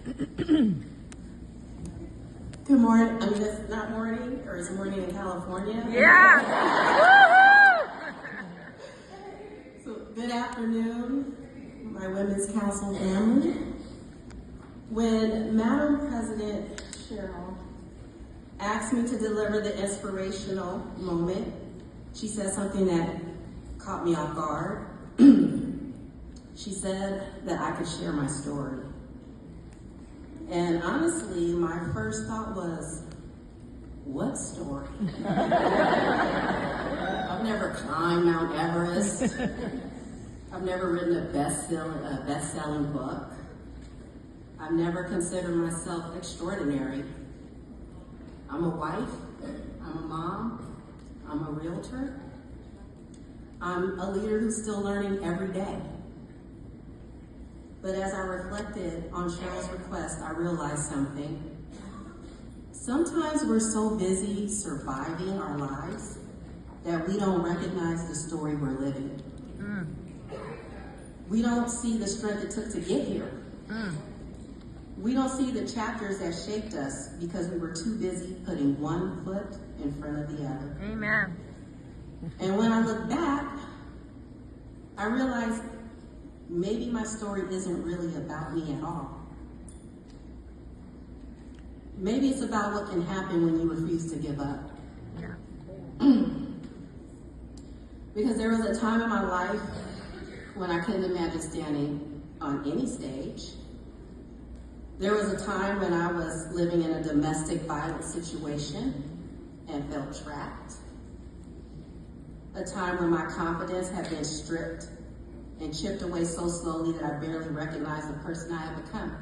Good morning. I mean, it's not morning, or it's morning in California. Yeah. So, good afternoon, my Women's Council family. When Madam President Cheryl asked me to deliver the inspirational moment, she said something that caught me off guard. She said that I could share my story. And honestly, my first thought was, what story? I've never climbed Mount Everest. I've never written a best-selling book. I've never considered myself extraordinary. I'm a wife, I'm a mom, I'm a realtor. I'm a leader who's still learning every day. But as I reflected on Cheryl's request, I realized something. Sometimes we're so busy surviving our lives that we don't recognize the story we're living. We don't see the strength it took to get here. We don't see the chapters that shaped us because we were too busy putting one foot in front of the other. Amen. And when I look back, I realized maybe my story isn't really about me at all. Maybe it's about what can happen when you refuse to give up. Yeah. Because there was a time in my life when I couldn't imagine standing on any stage. There was a time when I was living in a domestic violence situation and felt trapped. A time when my confidence had been stripped and chipped away so slowly that I barely recognized the person I had become.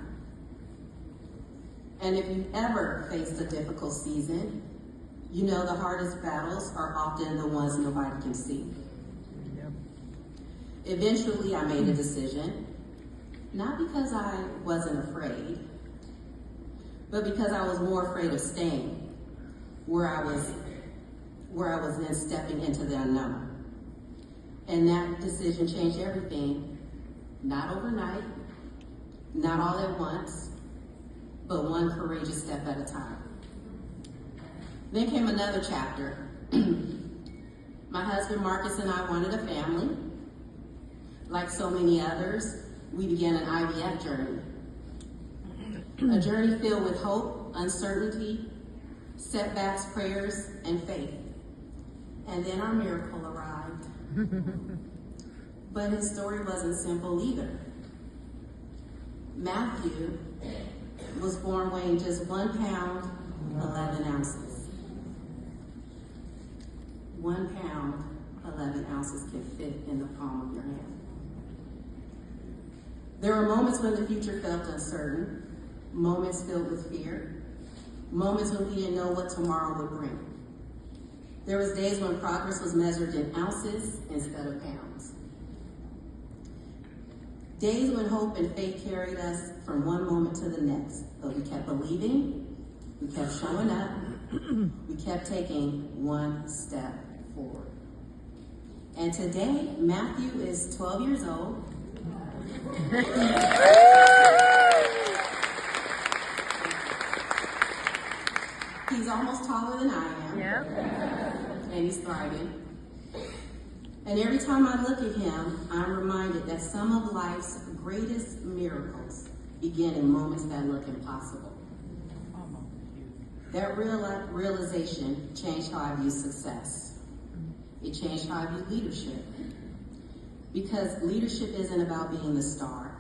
And if you've ever faced a difficult season, you know the hardest battles are often the ones nobody can see. Yep. Eventually, I made a decision, not because I wasn't afraid, but because I was more afraid of staying where I was then stepping into the unknown. And that decision changed everything, not overnight, not all at once, but one courageous step at a time. Then came another chapter. My husband Marcus and I wanted a family. Like so many others, we began an IVF journey. A journey filled with hope, uncertainty, setbacks, prayers, and faith. And then our miracle arrived. But his story wasn't simple either. Matthew was born weighing just 1 pound, 11 ounces. 1 pound, 11 ounces can fit in the palm of your hand. There were moments when the future felt uncertain, moments filled with fear, moments when we didn't know what tomorrow would bring. There was days when progress was measured in ounces instead of pounds. Days when hope and faith carried us from one moment to the next, but we kept believing, we kept showing up, we kept taking one step forward. And today, Matthew is 12 years old. He's almost taller than I am. Yeah. And he's thriving. And every time I look at him, I'm reminded that some of life's greatest miracles begin in moments that look impossible. That realization changed how I view success. It changed how I view leadership. Because leadership isn't about being the star.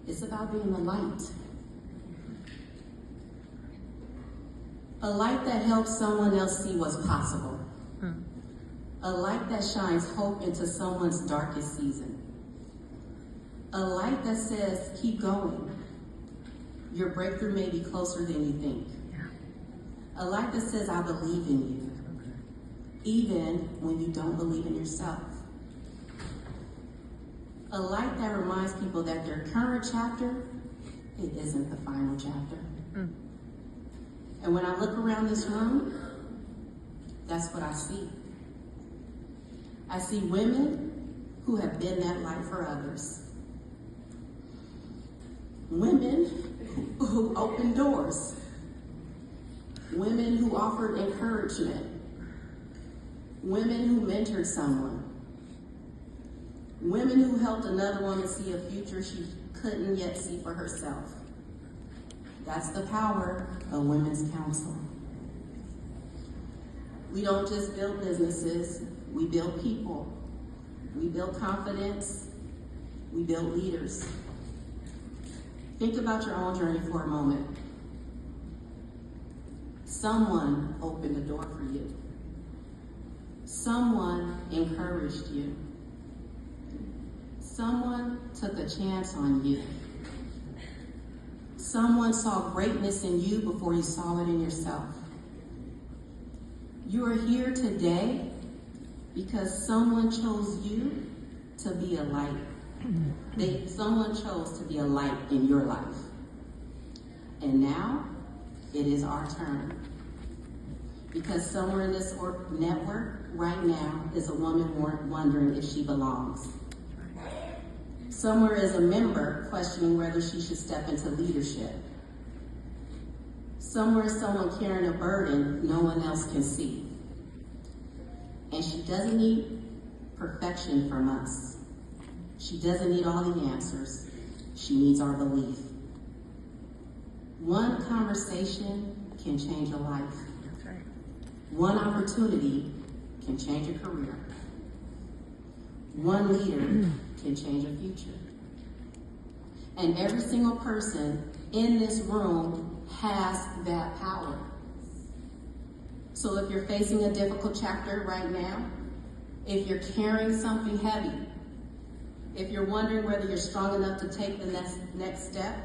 It's about being the light. A light that helps someone else see what's possible. A light that shines hope into someone's darkest season. A light that says, keep going. Your breakthrough may be closer than you think. A light that says, I believe in you, even when you don't believe in yourself. A light that reminds people that their current chapter, it isn't the final chapter. And when I look around this room, that's what I see. I see women who have been that light for others. Women who opened doors, women who offered encouragement, women who mentored someone, women who helped another woman see a future she couldn't yet see for herself. That's the power of Women's Council. We don't just build businesses, we build people. We build confidence, we build leaders. Think about your own journey for a moment. Someone opened a door for you. Someone encouraged you. Someone took a chance on you. Someone saw greatness in you before you saw it in yourself. You are here today because someone chose you to be a light. Someone chose to be a light in your life. And now, it is our turn. Because somewhere in this network right now is a woman wondering if she belongs. Somewhere is a member questioning whether she should step into leadership. Somewhere is someone carrying a burden no one else can see. And she doesn't need perfection from us. She doesn't need all the answers. She needs our belief. One conversation can change a life. That's right. One opportunity can change a career. One leader can change a future. And every single person in this room has that power. So if you're facing a difficult chapter right now, if you're carrying something heavy, if you're wondering whether you're strong enough to take the next step,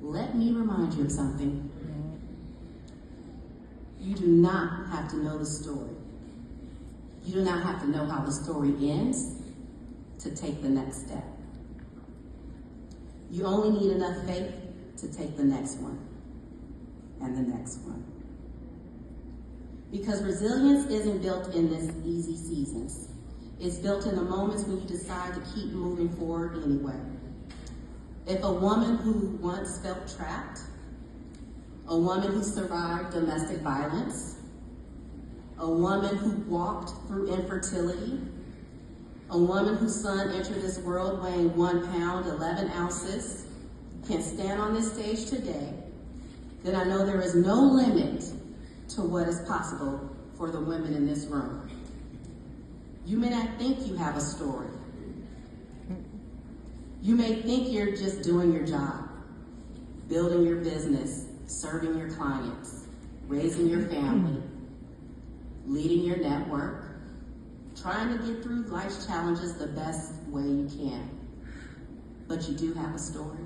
let me remind you of something. You do not have to know the story. You do not have to know how the story ends to take the next step. You only need enough faith to take the next one and the next one. Because resilience isn't built in this easy seasons. It's built in the moments when you decide to keep moving forward anyway. If a woman who once felt trapped, a woman who survived domestic violence, a woman who walked through infertility, a woman whose son entered this world weighing 1 pound, 11 ounces, can stand on this stage today, then I know there is no limit to what is possible for the women in this room. You may not think you have a story. You may think you're just doing your job, building your business, serving your clients, raising your family, leading your network, trying to get through life's challenges the best way you can. But you do have a story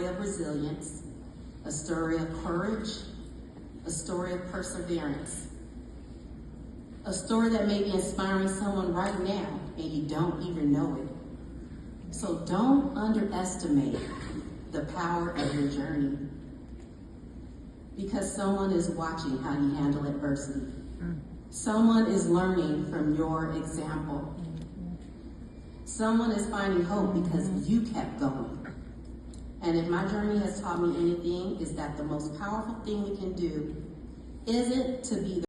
of resilience, a story of courage, a story of perseverance, a story that may be inspiring someone right now and you don't even know it. So don't underestimate the power of your journey, because someone is watching how you handle adversity. Someone is learning from your example. Someone is finding hope because you kept going. And if my journey has taught me anything, is that the most powerful thing we can do isn't to be